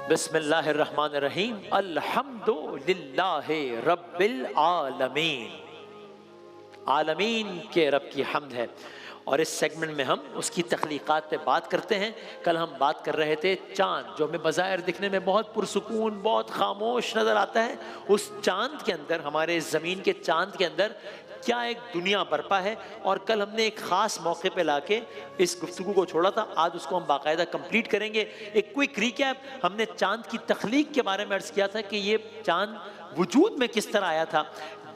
बिस्मिल्लाहिर्रहमानिर्रहीम। अल्हम्दुलिल्लाहि रब्बिल आलमीन। आलमीन के रब की हम्द है। और इस सेगमेंट में हम उसकी तख्लीक़ात पे बात करते हैं। कल हम बात कर रहे थे चाँद, जो हमें बज़ाहिर दिखने में बहुत पुरसुकून, बहुत खामोश नज़र आता है। उस चाँद के अंदर, हमारे ज़मीन के चाँद के अंदर क्या एक दुनिया बरपा है। और कल हमने एक ख़ास मौके पे लाके इस गुफ्तगू को छोड़ा था, आज उसको हम बाकायदा कंप्लीट करेंगे। एक क्विक रिकैप, हमने चाँद की तख्लीक के बारे में अर्ज़ किया था कि ये चाँद वजूद में किस तरह आया था।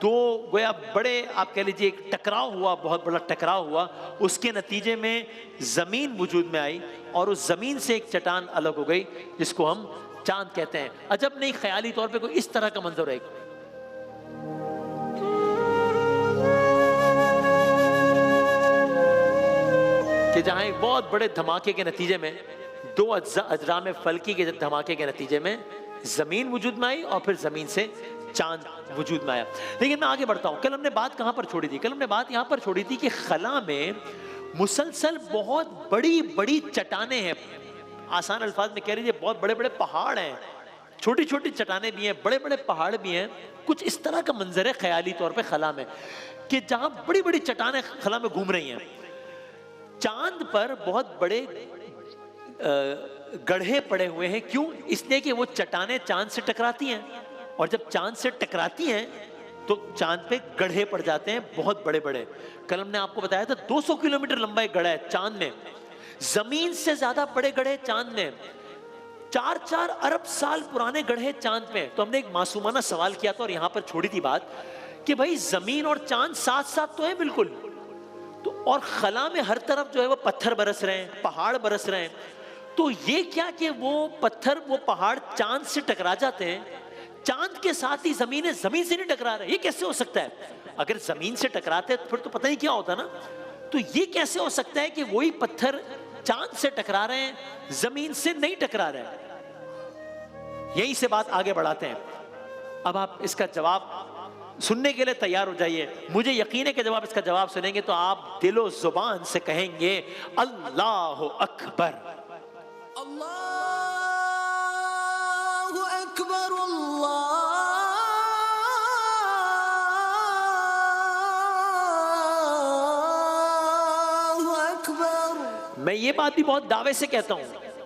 दो गोया बड़े, आप कह लीजिए, एक टकराव हुआ, बहुत बड़ा टकराव हुआ। उसके नतीजे में ज़मीन वजूद में आई और उस ज़मीन से एक चट्टान अलग हो गई जिसको हम चाँद कहते हैं। अजब नहीं, ख्याली तौर पे कोई इस तरह का मंजर है कि जहाँ एक बहुत बड़े धमाके के नतीजे में, दो अजरा में फल्की के धमाके के नतीजे में ज़मीन वजूद में आई और फिर ज़मीन से चांद वजूद में आया। लेकिन मैं आगे बढ़ता हूँ। कल हमने बात कहाँ पर छोड़ी थी? कल हमने बात यहाँ पर छोड़ी थी कि खला में मुसलसल बहुत बड़ी बड़ी चट्टानें हैं। आसान अल्फाज में कह लीजिए, बहुत बड़े बड़े पहाड़ हैं, छोटी छोटी चट्टानें भी हैं, बड़े बड़े पहाड़ भी हैं। कुछ इस तरह का मंजर है ख्याली तौर पर खला में कि जहाँ बड़ी बड़ी चट्टानें खला में घूम रही हैं। चांद पर बहुत बड़े गड्ढे पड़े हुए हैं। क्यों? इसलिए कि वो चट्टानें चांद से टकराती हैं और जब चांद से टकराती हैं तो चांद पे गड्ढे पड़ जाते हैं बहुत बड़े बड़े। कल हमने आपको बताया था 200 किलोमीटर लंबा एक गड्ढा है चांद में। जमीन से ज्यादा बड़े गड्ढे चांद में, 4-4 अरब साल पुराने गड्ढे चांद में। तो हमने एक मासूमाना सवाल किया था और यहां पर छोड़ी थी बात कि भाई जमीन और चांद साथ साथ तो है बिल्कुल, तो और खला में हर तरफ जो है वो पत्थर बरस रहे हैं, पहाड़ बरस रहे हैं। तो ये क्या कि वो पत्थर, वो पहाड़ चांद से टकरा जाते हैं, चांद के साथ ही जमीन से नहीं टकरा रहे। ये कैसे हो सकता है? अगर जमीन से टकराते तो फिर तो पता नहीं क्या होता ना। तो ये कैसे हो सकता है कि वही पत्थर चांद से टकरा रहे हैं, जमीन से नहीं टकरा रहे हैं? यहीं से बात आगे बढ़ाते हैं। अब आप इसका जवाब सुनने के लिए तैयार हो जाइए। मुझे यकीन है कि जब आप इसका जवाब सुनेंगे तो आप दिलो जुबान से कहेंगे अल्लाह अकबर। अल्लाहु अकबर, अल्लाहु अकबर। मैं ये बात भी बहुत दावे से कहता हूं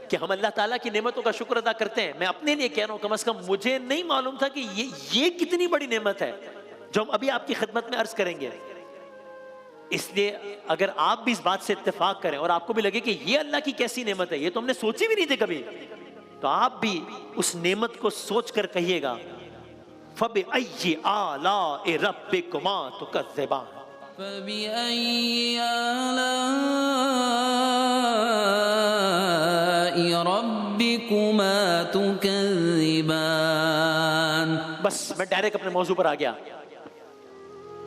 कि हम अल्लाह ताला की नेमतों का शुक्र अदा करते हैं। मैं अपने लिए कह रहा हूं, कम से कम मुझे नहीं मालूम था कि ये कितनी बड़ी नेमत है जो हम अभी आपकी खिदमत में अर्ज करेंगे। इसलिए अगर आप भी इस बात से इत्तेफाक करें और आपको भी लगे कि ये अल्लाह की कैसी नेमत है, ये तो हमने सोची भी नहीं थी कभी, तो आप भी उस नेमत को सोच कर कहिएगा फबिअय्यि आलाइ रब्बिकुमा तुकज़्ज़िबान। फबिअय्यि आलाइ रब्बिकुमा तुकज़्ज़िबान। बस मैं डायरेक्ट अपने मौजू पर आ गया।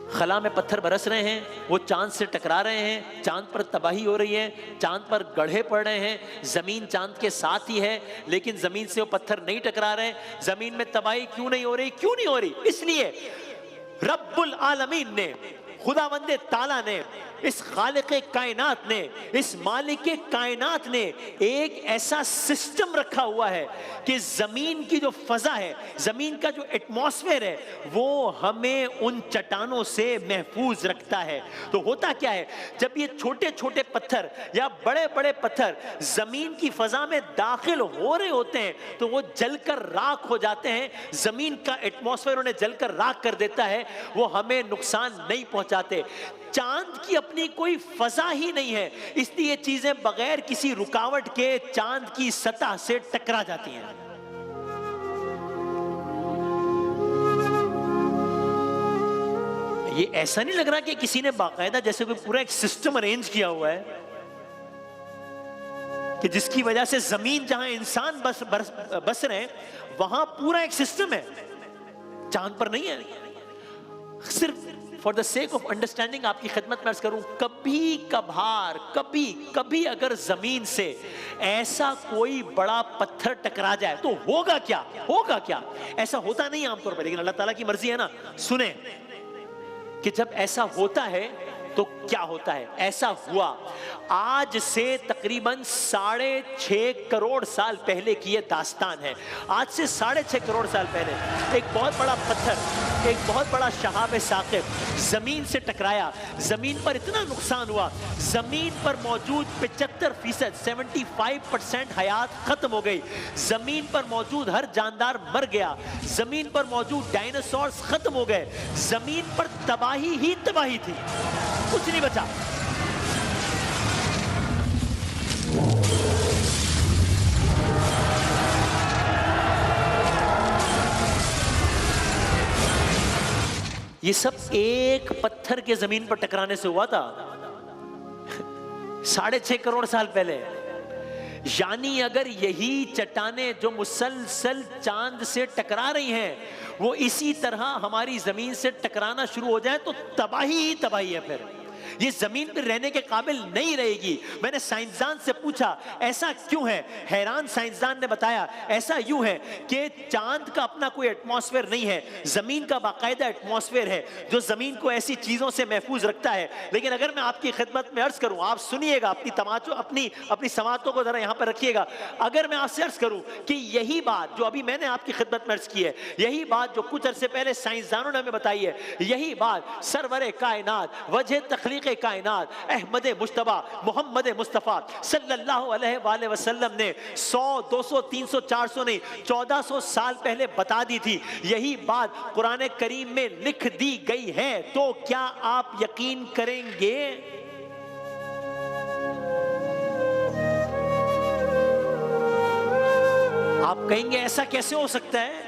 खला में पत्थर बरस रहे हैं, वो चांद से टकरा रहे हैं, चांद पर तबाही हो रही है, चांद पर गड्ढे पड़ रहे हैं, जमीन चांद के साथ ही है लेकिन जमीन से वो पत्थर नहीं टकरा रहे। जमीन में तबाही क्यों नहीं हो रही? क्यों नहीं हो रही? इसलिए रब्बुल आलमीन ने, खुदावंदे ताला ने, इस खालिक़े कायनात ने, इस मालिके कायनात ने एक ऐसा सिस्टम रखा हुआ है कि जमीन की जो फजा है, जमीन का जो एटमॉस्फेयर है, वो हमें उन चट्टानों से महफूज रखता है। तो होता क्या है, जब ये छोटे छोटे पत्थर या बड़े बड़े पत्थर जमीन की फजा में दाखिल हो रहे होते हैं तो वो जलकर राख हो जाते हैं। जमीन का एटमॉस्फेयर उन्हें जलकर राख कर देता है, वो हमें नुकसान नहीं पहुंचाते। चांद की अपनी कोई फजा ही नहीं है, इसलिए चीजें बगैर किसी रुकावट के चांद की सतह से टकरा जाती हैं। ये ऐसा नहीं लग रहा कि किसी ने बाकायदा जैसे कोई पूरा एक सिस्टम अरेंज किया हुआ है कि जिसकी वजह से जमीन जहां इंसान बस रहे हैं वहां पूरा एक सिस्टम है, चांद पर नहीं है। सिर्फ for the sake of understanding आपकी खिदमत में अर्ज करूं, कभी कभार, कभी अगर जमीन से ऐसा कोई बड़ा पत्थर टकरा जाए तो होगा क्या? होगा क्या? ऐसा होता नहीं आमतौर पर, लेकिन अल्लाह ताला की मर्जी है ना। सुने कि जब ऐसा होता है तो क्या होता है? ऐसा हुआ आज से तकरीबन 6.5 करोड़ साल पहले की ये दास्तान है। आज से 6.5 करोड़ साल पहले एक बहुत बड़ा पत्थर, एक बहुत बड़ा शहाब साकिब जमीन से टकराया। जमीन पर इतना नुकसान हुआ, जमीन पर मौजूद 75% 75% हयात खत्म हो गई। जमीन पर मौजूद हर जानदार मर गया। जमीन पर मौजूद डायनासोर्स खत्म हो गए। जमीन पर तबाही ही तबाही थी, कुछ नहीं बचा। ये सब एक पत्थर के जमीन पर टकराने से हुआ था 6.5 करोड़ साल पहले। यानी अगर यही चट्टाने जो मुसलसल चांद से टकरा रही हैं, वो इसी तरह हमारी जमीन से टकराना शुरू हो जाए तो तबाही ही तबाही है। फिर ये जमीन पर रहने के काबिल नहीं रहेगी। मैंने साइंसदान से पूछा ऐसा क्यों है? हैरान साइंसदान ने बताया ऐसा यूं है कि चांद का अपना कोई एटमॉस्फेयर नहीं है, जमीन का बाकायदा एटमॉस्फेयर है जो जमीन को ऐसी चीजों से महफूज रखता है। लेकिन अगर मैं आपकी खिदमत में अर्ज करूं, आप सुनिएगा, अपनी समातों को जरा यहां पर रखिएगा। अगर मैं आपसे अर्ज करूं कि यही बात जो अभी मैंने आपकी खिदमत में अर्ज की है, यही बात जो कुछ अरसे पहले साइंसदानों ने हमें बताई है, यही बात सरवरे कायनात वजह तखलीक कायनात अहमद मुश्तबा मोहम्मद मुस्तफा सल्लल्लाहु अलैहि वसल्लम ने 100 200 300 400 नहीं 1400 साल पहले बता दी थी। यही बात कुरान करीम में लिख दी गई है। तो क्या आप यकीन करेंगे? आप कहेंगे ऐसा कैसे हो सकता है?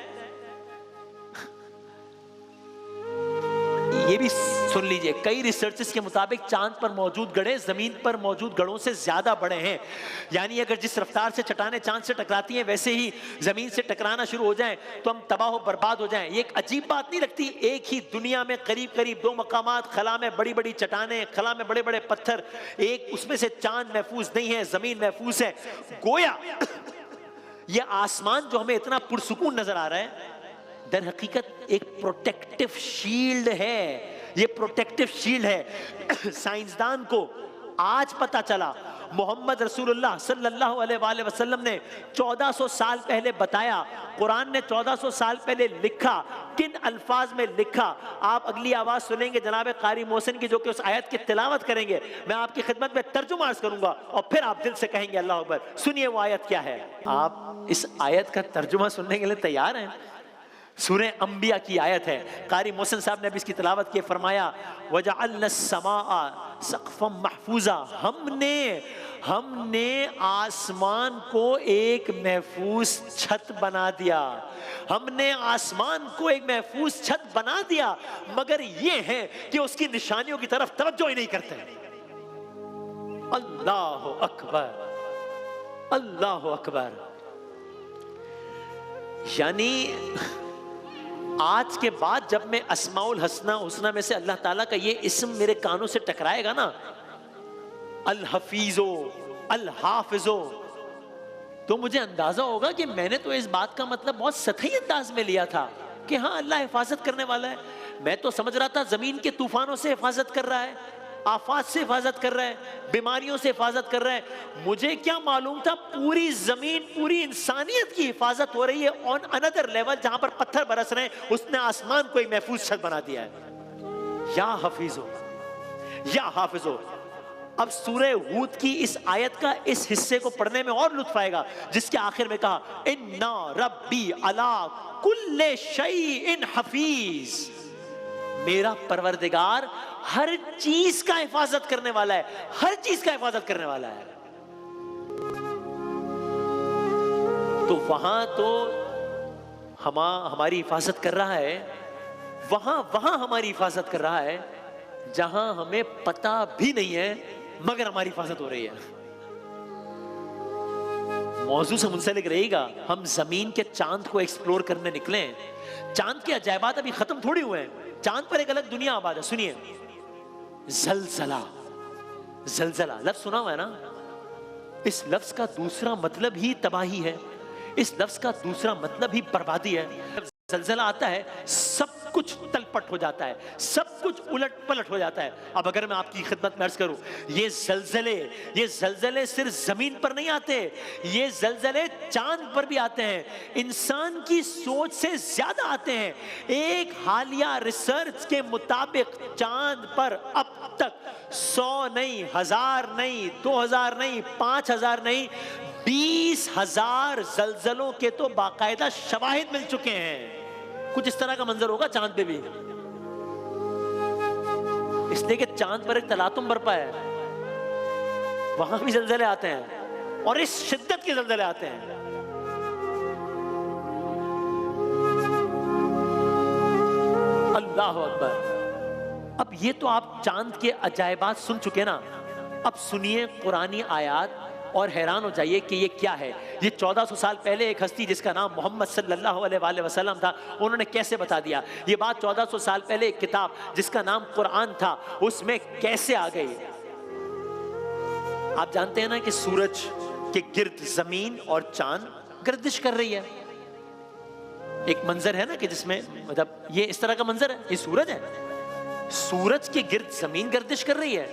ये भी सुन लीजिए, कई रिसर्चेस के मुताबिक चांद पर मौजूद गड़े जमीन पर मौजूद गड़ों से ज्यादा बड़े हैं। यानी अगर जिस रफ्तार से चट्टानें चांद से टकराती हैं वैसे ही जमीन से टकराना शुरू हो जाएं तो हम तबाह हो बर्बाद हो जाएं। ये एक अजीब बात नहीं लगती? एक ही दुनिया में करीब करीब 2 मकामात, खला में बड़ी बड़ी चट्टानें, खला में बड़े बड़े पत्थर, एक उसमें से चांद महफूज नहीं है, जमीन महफूज है। गोया ये आसमान जो हमें इतना पुरसुकून नजर आ रहा है, दर हकीकत एक प्रोटेक्टिव शील्ड है। ये प्रोटेक्टिव शील्ड है। साइंसदान को आज पता चला, मोहम्मद रसूलुल्लाह सल्लल्लाहु अलैहि वसल्लम ने 1400 साल पहले बताया, कुरान ने 1400 साल पहले लिखा। किन अल्फाज में लिखा? आप अगली आवाज सुनेंगे जनाब कारी मोहसिन की, जो कि उस आयत की तिलावत करेंगे। मैं आपकी खिदमत में तर्जुमा अर्ज करूंगा और फिर आप दिल से कहेंगे अल्लाह अकबर। सुनिए वो आयत क्या है। आप इस आयत का तर्जुमा सुनने के लिए तैयार हैं? सूरह अंबिया की आयत है। कारी मोहसिन साहब ने भी इसकी तिलावत की, फरमाया वजअलना अस्समाअ सक़फ़न महफूज़ा, हमने आसमान को एक महफूज छत बना दिया। हमने आसमान को एक महफूज छत बना दिया, मगर ये है कि उसकी निशानियों की तरफ तवज्जो ही नहीं करते। अल्लाह अकबर, अल्लाह अकबर। यानी आज के बाद जब मैं अस्माउल हुस्ना में से अल्लाह ताला का ये इस्म मेरे कानों से टकराएगा ना, अल हफीजो, अल हाफिजो, तो मुझे अंदाजा होगा कि मैंने तो इस बात का मतलब बहुत सतही अंदाज में लिया था कि हाँ अल्लाह हिफाजत करने वाला है। मैं तो समझ रहा था जमीन के तूफानों से हिफाजत कर रहा है, आफात से हिफाजत कर रहा है, बीमारियों से हिफाजत कर रहा है। मुझे क्या मालूम था पूरी जमीन, पूरी इंसानियत की हिफाजत हो रही है ऑन अनदर लेवल। जहां पर पत्थर बरस रहे हैं उसने आसमान को एक महफूज छत बना दिया है। या हफीजो, या हाफिजो। अब सूरह हूद की इस आयत का इस हिस्से को पढ़ने में और लुत्फ आएगा, जिसके आखिर में कहा इन्ना रब्बी अला कुल्ले शैइन हफीज, मेरा परवरदिगार हर चीज का हिफाजत करने वाला है, हर चीज का हिफाजत करने वाला है। तो वहां तो हमारी हिफाजत कर रहा है, वहां हमारी हिफाजत कर रहा है जहां हमें पता भी नहीं है मगर हमारी हिफाजत हो रही है। मौजू से मुंसलिक रहेगा। हम जमीन के चांद को एक्सप्लोर करने निकले। चांद के अजायबात अभी खत्म थोड़ी हुए हैं, चांद पर एक अलग दुनिया आबाद है। सुनिए, जलजला, जलजला लफ्ज सुना हुआ है ना? इस लफ्ज का दूसरा मतलब ही तबाही है, इस लफ्ज का दूसरा मतलब ही बर्बादी है। जब जलजला आता है सब कुछ तलपट हो जाता है, सब कुछ उलट पलट हो जाता है। अब अगर मैं आपकी खिदमत में अर्ज करूं, ये जलजले सिर्फ जमीन पर नहीं आते, ये जलजले चांद पर भी आते हैं, इंसान की सोच से ज्यादा आते हैं। एक हालिया रिसर्च के मुताबिक चांद पर अब तक 100 नहीं, 1000 नहीं, 2000 नहीं, 5000 नहीं, 20,000 जलजलों के तो बाकायदा शवाहिद मिल चुके हैं। कुछ इस तरह का मंजर होगा चांद पे भी, इसलिए कि चांद पर एक तलातुम बरपा है, वहां भी जलजले आते हैं और इस शिद्दत के जलजले आते हैं। अल्लाह अकबर। अब ये तो आप चांद के अजायबात सुन चुके ना, अब सुनिए कुरानी आयात और हैरान हो जाइए कि ये क्या है। ये 1400 साल पहले एक हस्ती जिसका नाम मोहम्मद सल्लल्लाहु अलैहि वसल्लम था, उन्होंने कैसे बता दिया। ये बात 1400 साल पहले एक किताब जिसका नाम कुरान था, उसमें कैसे आ गई। आप जानते हैं ना कि सूरज के गिर्द जमीन और चांद गर्दिश कर रही है। एक मंजर है ना कि जिसमें मतलब ये इस तरह का मंजर है, ये सूरज है, सूरज के गिर्द जमीन गर्दिश कर रही है,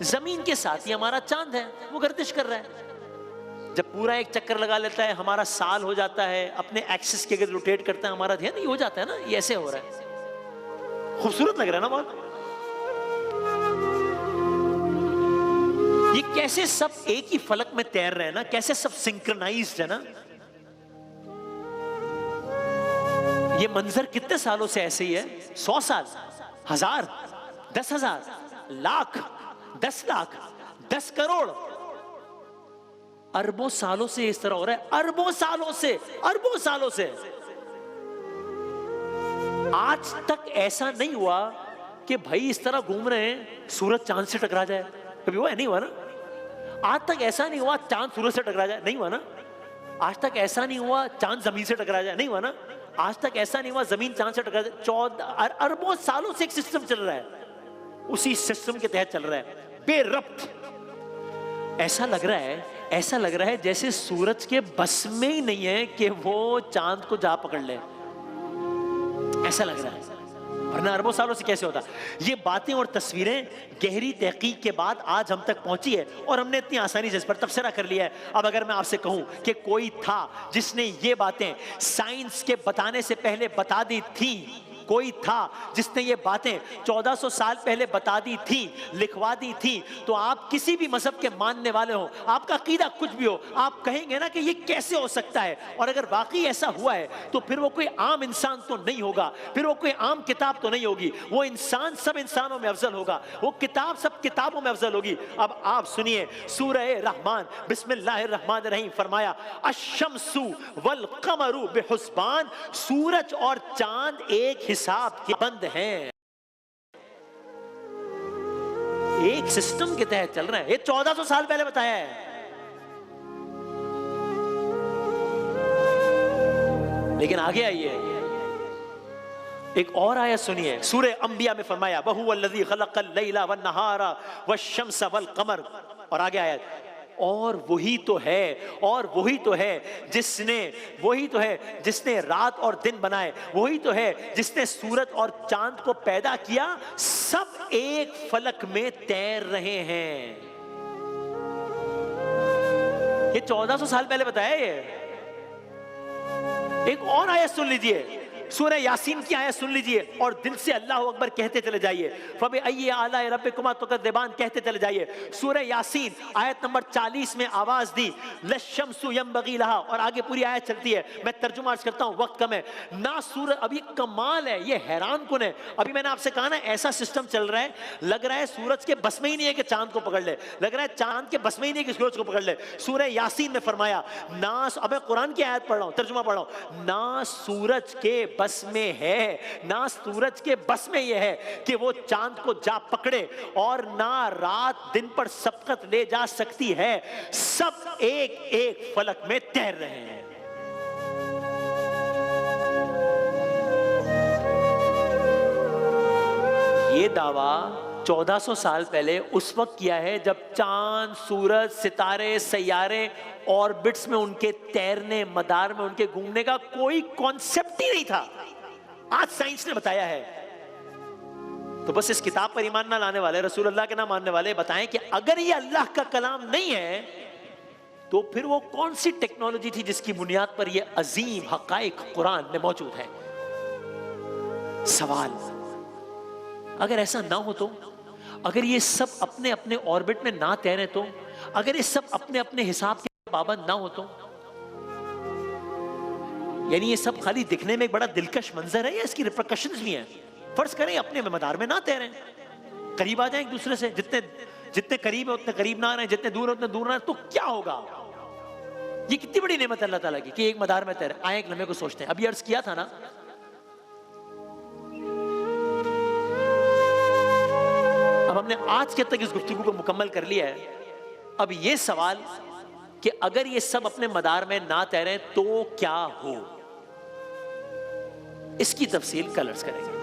जमीन के साथ ही हमारा चांद है, वो गर्दिश कर रहा है। जब पूरा एक चक्कर लगा लेता है, हमारा साल हो जाता है, अपने एक्सिस के गिर्द रोटेट करता है, हमारा ध्यान ये हो जाता है ना, ये ऐसे हो रहा है। खूबसूरत लग रहा है ना बहुत। ये कैसे सब एक ही फलक में तैर रहे हैं ना, कैसे सब सिंक्रोनाइज्ड है ना। ये मंजर कितने सालों से ऐसे ही है? 100 साल, 1000, 10,000, लाख, 10 लाख, 10 करोड़, अरबों सालों से इस तरह हो रहा है। अरबों सालों से आज तक ऐसा नहीं हुआ कि भाई इस तरह घूम रहे हैं सूरज चांद से टकरा जाए। कभी हुआ है? नहीं हुआ ना। आज तक ऐसा नहीं हुआ चांद सूरज से टकरा जाए, नहीं हुआ ना। आज तक ऐसा नहीं हुआ चांद जमीन से टकरा जाए, नहीं हुआ ना। आज तक ऐसा नहीं हुआ जमीन चांद से टकरा जाए। 14 अरबों सालों से एक सिस्टम चल रहा है, उसी सिस्टम के तहत चल रहा है बेरब्त। ऐसा लग रहा है जैसे सूरज के बस में ही नहीं है कि वो चांद को जा पकड़ ले, ऐसा लग रहा है, वरना अरबों सालों से कैसे होता। ये बातें और तस्वीरें गहरी तहकीक के बाद आज हम तक पहुंची है और हमने इतनी आसानी से इस पर तबसरा कर लिया है। अब अगर मैं आपसे कहूं कि कोई था जिसने ये बातें साइंस के बताने से पहले बता दी थी, कोई था जिसने ये बातें 1400 साल पहले बता दी थी, लिखवा दी थी, तो आप किसी भी मजहब के मानने वाले हो, आपका अकीदा कुछ भी हो, आप कहेंगे ना कि ये कैसे हो सकता है। और अगर वाकई ऐसा हुआ है तो फिर वो कोई आम इंसान तो नहीं होगा, फिर वो कोई आम किताब तो नहीं होगी, वो इंसान सब इंसानों में अफजल होगा, वो किताब सब किताबों में अफजल होगी। अब आप सुनिए सूरह रहमान बिस्मिल्लाहिर्रहमानिर्रहीम, फरमाया अश-शम्सु वल क़मरु बिहुस्बान, सूरज और चांद एक हिसाब के बंद हैं, एक सिस्टम के तहत चल रहे हैं। ये 1400 साल पहले बताया है। लेकिन आगे आइए, एक और आयत सुनिए, सूरह अंबिया में फरमाया वहुवल्लज़ी खलक़ल लैला वन नहारा वश-शम्स वल क़मर, और आगे आयत और वही तो है जिसने रात और दिन बनाए, वही तो है जिसने सूरज और चांद को पैदा किया, सब एक फलक में तैर रहे हैं। ये 1400 साल पहले बताया। ये एक और आयत सुन लीजिए, सूरह यासीन की आयत सुन लीजिए और दिल से अल्लाह अकबर कहते चले जाइए, फबिअय्यि आलाइ रब्बिकुमा तुकज़्ज़िबान कहते चले जाइए। सूरह यासीन आयत नंबर 40 में आवाज दी लश्शम्सु यंबगी लहा, और आगे पूरी आयत चलती है, मैं तर्जुमा अर्ज करता हूं, वक्त कम है ना। सूरज, अभी कमाल है, ये हैरान कुन है। अभी मैंने आपसे कहा ना ऐसा सिस्टम चल रहा है, लग रहा है सूरज के बस में ही नहीं है कि चांद को पकड़ ले, लग रहा है चांद के बस में ही नहीं है कि सूरज को पकड़ ले। सूरह यासीन में फरमाया ना, अब मैं कुरान की आयत पढ़ रहा हूं, तर्जुमा पढ़ रहा हूं, ना सूरज के बस में है, ना सूरज के बस में यह है कि वो चांद को जा पकड़े, और ना रात दिन पर सबकत ले जा सकती है, सब एक एक फलक में तैर रहे हैं। ये दावा 1400 साल पहले उस वक्त किया है जब चांद, सूरज, सितारे, सैयारे ऑर्बिट्स में उनके तैरने, मदार में उनके घूमने का कोई कॉन्सेप्ट ही नहीं था। आज साइंस ने बताया है। तो बस इस किताब पर ईमान ना लाने वाले, रसूल अल्लाह के ना मानने वाले बताएं कि अगर ये अल्लाह का कलाम नहीं है तो फिर वो कौन सी टेक्नोलॉजी थी जिसकी बुनियाद पर ये अजीम हकाइक कुरान में मौजूद है। सवाल, अगर ऐसा ना हो तो, अगर ये सब अपने अपने ऑर्बिट में ना तैरे तो, अगर ये सब अपने अपने हिसाब के पाबंद ना हो तो, यानी ये सब खाली दिखने में एक बड़ा दिलकश मंजर है या इसकी रिपरकशंस भी हैं। फर्ज करें अपने मदार में ना तैरें, करीब आ जाएं एक दूसरे से, जितने जितने करीब है उतने करीब ना आ रहे हैं, जितने दूर है उतने दूर ना, तो क्या होगा। ये कितनी बड़ी नेमत अल्लाह ताला की कि एक मदार में तैरे। आए एक लम्हे को सोचते हैं, अभी अर्ज किया था ना, अब हमने आज के तक इस गुफ्तगू को मुकम्मल कर लिया है। अब ये सवाल कि अगर ये सब अपने मदार में ना तैरें तो क्या हो, इसकी तफसील कल अर्ज करेंगे।